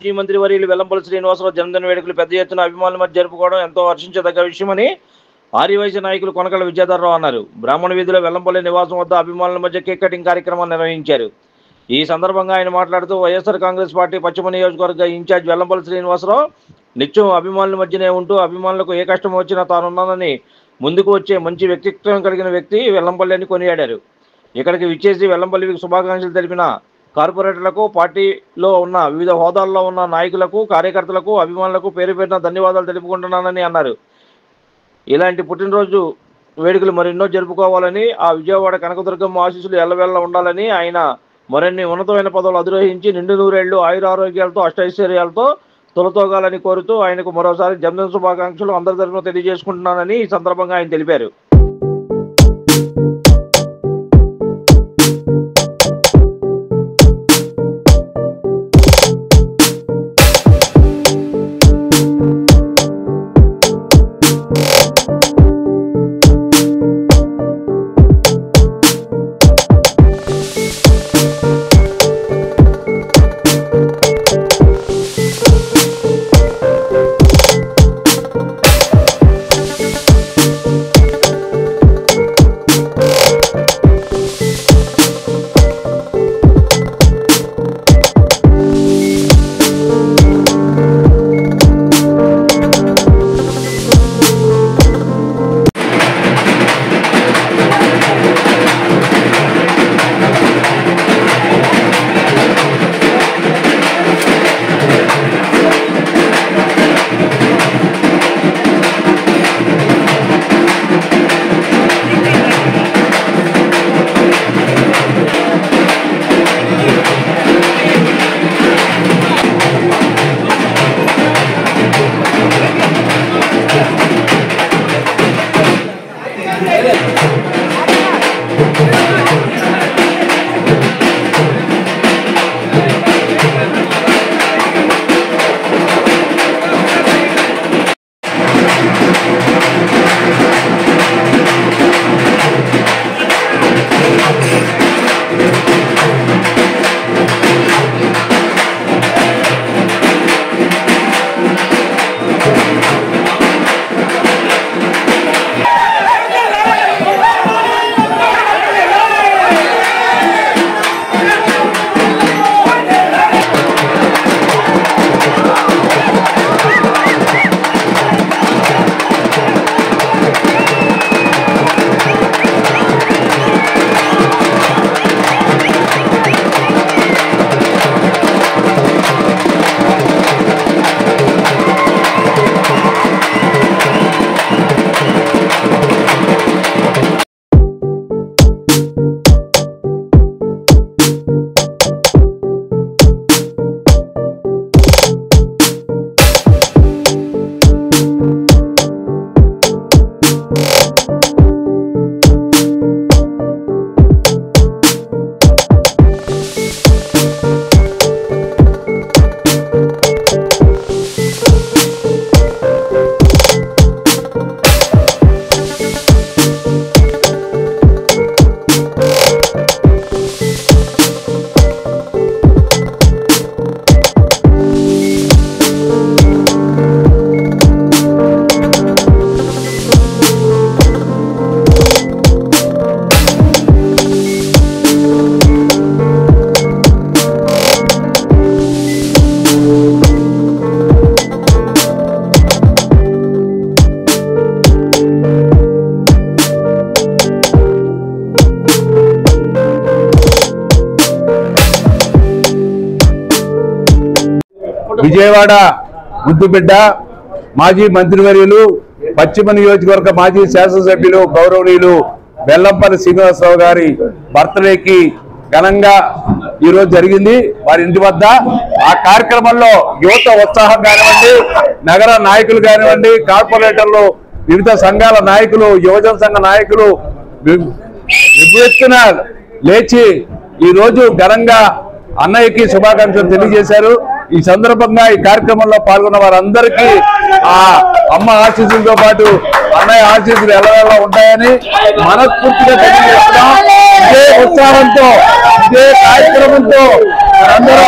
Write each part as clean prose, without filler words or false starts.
మాజీ మంత్రి వర్యులు వెల్లంపల్లి శ్రీనివాసరావు జన్మదిన వేడుకలు పెద్ద ఎత్తున అభిమానుల మధ్య జరుపుకోవడం ఎంతో హర్షించదగ్గ విషయమని ఆర్యవైశ్య నాయకులు కొనకళ్ళ విద్యాధరరావు అన్నారు. బ్రాహ్మణ వీధిలో వెల్లంపల్లి నివాసం వద్ద అభిమానుల మధ్య కేక్ కటింగ్ కార్యక్రమాన్ని నిర్వహించారు. ఈ సందర్భంగా ఆయన మాట్లాడుతూ వైఎస్ఆర్ కాంగ్రెస్ పార్టీ పశ్చిమ నియోజకవర్గ ఇన్ఛార్జ్ వెల్లంపల్లి శ్రీనివాసరావు నిత్యం అభిమానుల మధ్యనే ఉంటూ అభిమానులకు ఏ కష్టం వచ్చినా తానున్నానని ముందుకు వచ్చే మంచి వ్యక్తిత్వం కలిగిన వ్యక్తి వెల్లంపల్లి అని కొనియాడారు. ఇక్కడికి విచ్చేసి వెల్లంపల్లికి శుభాకాంక్షలు తెలిపిన కార్పొరేటర్లకు, పార్టీలో ఉన్న వివిధ హోదాల్లో ఉన్న నాయకులకు, కార్యకర్తలకు, అభిమానులకు పేరు పేరున ధన్యవాదాలు తెలుపుకుంటున్నానని అన్నారు. ఇలాంటి పుట్టినరోజు వేడుకలు మరెన్నో జరుపుకోవాలని, ఆ విజయవాడ కనకదుర్గమ్మ ఆశీస్సులు ఎల్లవేళ ఉండాలని, ఆయన మరిన్ని ఉన్నతమైన పదవులు అధిరోహించి నిండు నూరేళ్లు ఆయురారోగ్యాలతో అష్టైశ్వర్యాలతో తొలతోగాలని కోరుతూ ఆయనకు మరోసారి జన్మదిన శుభాకాంక్షలు అందరి తరఫున తెలియజేసుకుంటున్నానని ఈ సందర్భంగా ఆయన తెలిపారు. విజయవాడ ముద్దుబిడ్డ మాజీ మంత్రివర్యులు పశ్చిమ నియోజకవర్గ మాజీ శాసనసభ్యులు గౌరవనీయులు వెల్లంపల్లి శ్రీనివాసరావు గారి బర్త్డేకి ఘనంగా ఈరోజు జరిగింది వారి ఇంటి వద్ద. ఆ కార్యక్రమంలో యువత ఉత్సాహం కానివ్వండి, నగర నాయకులు కానివ్వండి, కార్పొరేటర్లు, వివిధ సంఘాల నాయకులు, యువజన సంఘ నాయకులు విభూత్తున లేచి ఈ రోజు ఘనంగా అన్నయ్యకి శుభాకాంక్షలు తెలియజేశారు. ఈ సందర్భంగా ఈ కార్యక్రమంలో పాల్గొన్న వారందరికీ ఆ అమ్మ ఆశీస్సులతో పాటు అన్నయ్య ఆశీస్సులు ఎలా ఉంటాయని మనస్ఫూర్తిగా తెలియజేస్తున్నాం. ఇదే ఉత్సాహంతో, ఇదే కార్యక్రమంతో అందరూ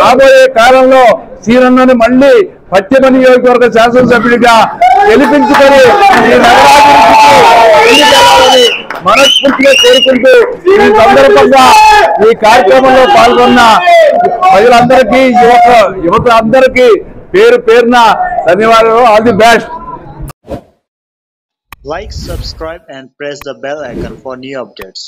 రాబోయే కాలంలో సీనన్నని మళ్ళీ పశ్చిమ నియోజకవర్గ శాసనసభ్యుడిగా గెలిపించుకొని ఈ నగరాభివృద్ధికి ఎన్నికలని మనస్ఫూర్తిగా కోరుకుంటూ ఈ సందర్భంగా ఈ కార్యక్రమంలో పాల్గొన్న ప్రజలందరికీ యువత అందరికీ పేరు పేరున ధన్యవాదాలు. All the best. Like, subscribe and press the bell icon for new updates.